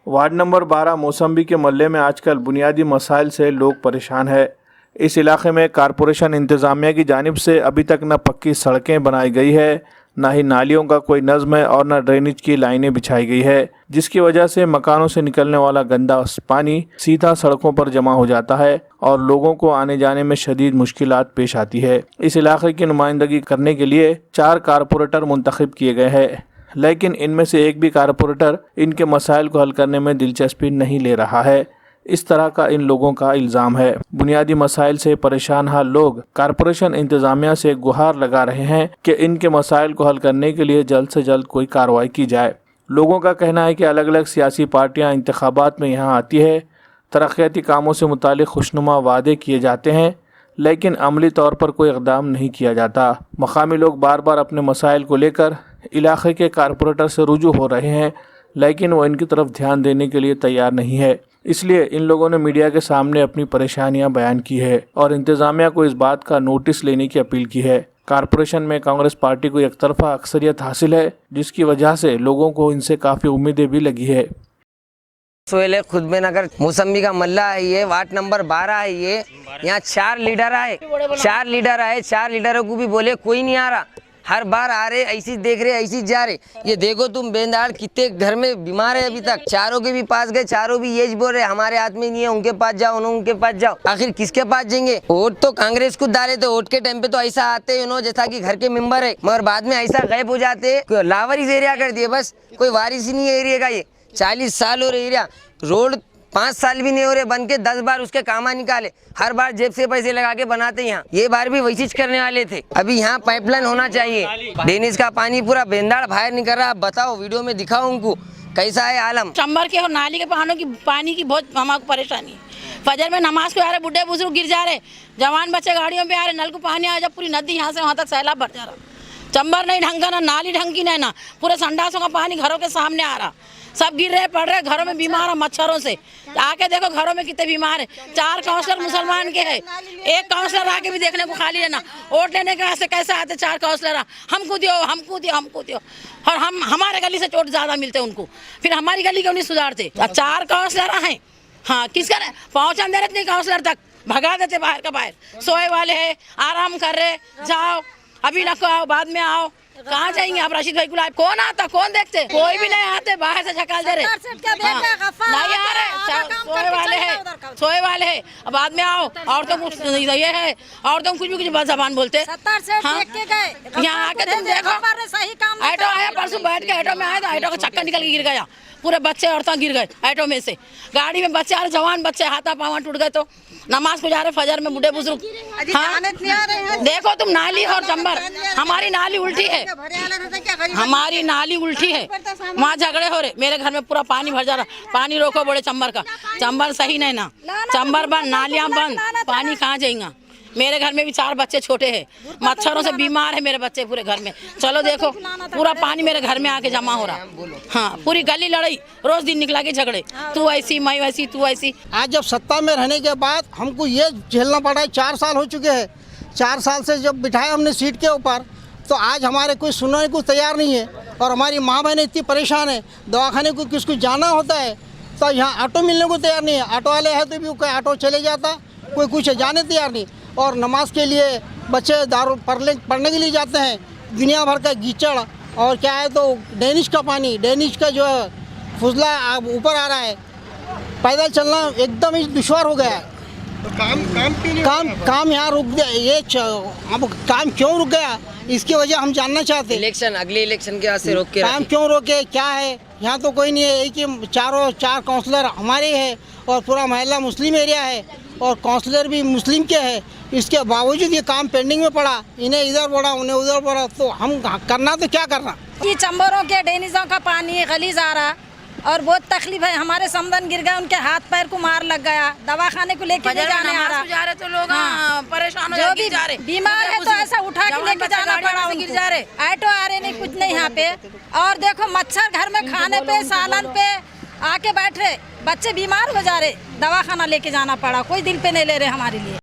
Ward number 12 मौसम्बी के मोहल्ले में आजकल बुनियादी मसाइल से लोग परेशान है। इस इलाके में कारपोरेशन इंतज़ामिया की जानिब से अभी तक न पक्की सड़कें बनाई गई है, न ही नालियों का कोई नज़्म है और न ड्रेनेज की लाइनें बिछाई गई है, जिसकी वजह से मकानों से निकलने वाला गंदा पानी सीधा सड़कों पर जमा हो जाता है और लोगों को आने जाने में शदीद मुश्किलात पेश आती है। इस इलाके की नुमाइंदगी करने के लिए 4 कारपोरेटर मुंतखब किए गए हैं, लेकिन इनमें से एक भी कारपोरेटर इनके मसाइल को हल करने में दिलचस्पी नहीं ले रहा है। इस तरह का इन लोगों का इल्ज़ाम है। बुनियादी मसाइल से परेशान हाल लोग कारपोरेशन इंतज़ामिया से गुहार लगा रहे हैं कि इनके मसाइल को हल करने के लिए जल्द से जल्द कोई कार्रवाई की जाए। लोगों का कहना है कि अलग अलग सियासी पार्टियां इंतखाबात में यहाँ आती है, तरक्याती कामों से मुतालिक खुशनुमा वादे किए जाते हैं, लेकिन अमली तौर पर कोई इक़दाम नहीं किया जाता। मकामी लोग बार बार अपने मसाइल को लेकर इलाके के कारपोरेटर से रुजू हो रहे हैं, लेकिन वो इनकी तरफ ध्यान देने के लिए तैयार नहीं है। इसलिए इन लोगों ने मीडिया के सामने अपनी परेशानियां बयान की है और इंतज़ामिया को इस बात का नोटिस लेने की अपील की है। कारपोरेशन में कांग्रेस पार्टी को एकतरफा अक्सरियत हासिल है, जिसकी वजह से लोगों को इनसे काफ़ी उम्मीदें भी लगी है। सोहेल खुदबे नगर मौसम्बी का मल्ला है, ये वार्ड नंबर 12 है। ये यहाँ 4 लीडर आए, 4 लीडरों को भी बोले कोई नहीं आ रहा। हर बार आ रहे, ऐसी देख रहे, ऐसी जा रहे। ये देखो तुम बेंदाड़ कितने घर में बीमार है अभी तक। चारों के भी पास गए, चारों भी यही बोल रहे हमारे हाथ में नहीं है, उनके पास जाओ, उनके पास जाओ। आखिर किसके पास जाएंगे? वोट तो कांग्रेस को डाले थे, वोट के टाइम पे तो ऐसा आते हैं जैसा कि घर के मेंबर है, मगर बाद में ऐसा गायब हो जाते, लावारिस एरिया कर दिए। बस कोई वारिस ही नहीं है एरिया का। ये 40 साल हो रहे एरिया, रोड 5 साल भी नहीं हो रहे बन के, 10 बार उसके कामा निकाले, हर बार जेब से पैसे लगा के बनाते। यहाँ ये बार भी वैसी करने वाले थे। अभी यहाँ पाइपलाइन होना चाहिए। ड्रेनेज का पानी पूरा बेंदाड़ बाहर निकल रहा। बताओ, वीडियो में दिखाओ उनको कैसा है आलम। चंबर के और नाली के पानी की बहुत हमारे परेशानी है। फजर में नमाज को आ रहे, बुढ़े बुजुर्ग गिर जा रहे, जवान बच्चे गाड़ियों पे आ रहे, नल को पानी आ जब पूरी नदी यहाँ से वहाँ तक सैलाब भर जा रहा। चंबर नहीं ढंग का, ना नाली ढंग की, ना पूरे संडासों का पानी घरों के सामने आ रहा। सब गिर रहे, पड़ रहे, घरों में बीमार है मच्छरों से। आके देखो घरों में कितने बीमार है। 4 काउंसलर मुसलमान के हैं, एक काउंसलर आके भी देखने को खाली है ना। वोट लेने के वास्ते कैसे आते 4 काउंसलर, हमको दियो, हमको दियो, हमको दियो। और हमारे गली से चोट ज़्यादा मिलते उनको, फिर हमारी गली क्यों नहीं सुधारते? 4 काउंसलर हैं, हाँ किसका पहुँचा दे रहे नहीं काउंसलर तक, भगा देते बाहर का बाहर। सोए वाले हैं, आराम कर रहे, जाओ अभी ना आओ, बाद में आओ। कहाँ जाएंगे आप? रशीद भाई को कौन आता, कौन देखते? कोई भी नहीं आते, बाहर से झकाल दे रहे, नहीं आ रहे। सोए वाले हैं, अब बाद में आओ। और तो कुछ ये है, और तुम कुछ भी कुछ जबान बोलते। यहाँ आके तुम देखो, ऑटो आया परसों, बैठ के ऑटो में आया तो ऑटो का चक्कर निकल के गिर गया, पूरे बच्चे औरतें गिर गए ऑटो में से। गाड़ी में बच्चे आ रहे, जवान बच्चे, हाथा पाँव टूट गए। तो नमाज को जा रहे फजर में बुढ़े बुजुर्ग। हाँ देखो तुम, नाली और चंबर, हमारी नाली उल्टी है, हमारी नाली उल्टी है, वहाँ झगड़े हो रहे। मेरे घर में पूरा पानी भर जा रहा। पानी रोको बोले चंबर का, चंबर सही नहीं ना, चंबर बंद, नालियाँ बंद, पानी कहाँ जाएगा? मेरे घर में भी 4 बच्चे छोटे हैं, मच्छरों से बीमार है मेरे बच्चे पूरे घर में। चलो देखो, पूरा पानी मेरे घर में आके जमा हो रहा। हाँ पूरी गली लड़ाई, रोज दिन निकला के झगड़े, तू ऐसी मैं वैसी, तू ऐसी। आज जब सत्ता में रहने के बाद हमको ये झेलना पड़ा है। 4 साल हो चुके हैं। 4 साल से जब बिठाया हमने सीट के ऊपर, तो आज हमारे कोई सुनने को तैयार नहीं है। और हमारी माँ बहनें इतनी परेशान है, दवाखाने को किसको जाना होता है तो यहाँ ऑटो मिलने को तैयार नहीं है। ऑटो वाले हैं तो भी कोई ऑटो चले जाता, कोई कुछ जाने तैयार नहीं। और नमाज के लिए बच्चे दारू पढ़ने के लिए जाते हैं, दुनिया भर का कीचड़ और क्या है तो ड्रेनेज का पानी, ड्रेनेज का जो है फुजला ऊपर आ रहा है। पैदल चलना एकदम ही दुश्वार हो गया है। तो काम यहाँ रुक गया। ये अब काम क्यों रुक गया, इसकी वजह हम जानना चाहते हैं। इलेक्शन, अगले इलेक्शन के वास्ते रोक के काम क्यों रोके, क्या है? यहाँ तो कोई नहीं है, एक ही 4 काउंसलर हमारे हैं और पूरा मोहल्ला मुस्लिम एरिया है और काउंसलर भी मुस्लिम के हैं। इसके बावजूद ये काम पेंडिंग में पड़ा, इन्हें इधर बढ़ा, उन्हें उधर बढ़ा, तो हम करना तो क्या करना? ये चंबरों के ड्रेनेजों का पानी गलीज आ रहा और बहुत तकलीफ है। हमारे समदन गिर गए, उनके हाथ पैर को मार लग गया, दवाखाने को लेके नहीं जाने आ रहा। जा रहे तो लोग परेशान हो जो भी बीमार है तो ऐसा उठा के लेके जाना पड़ा। गिर जा रहे, ऑटो आ रहे नहीं, कुछ नहीं यहाँ पे। और देखो मच्छर घर में खाने पे, सालन पे आके बैठ रहे, बच्चे बीमार हो जा रहे, दवाखाना लेके जाना पड़ा, कोई दिल पे नहीं ले रहे हमारे लिए।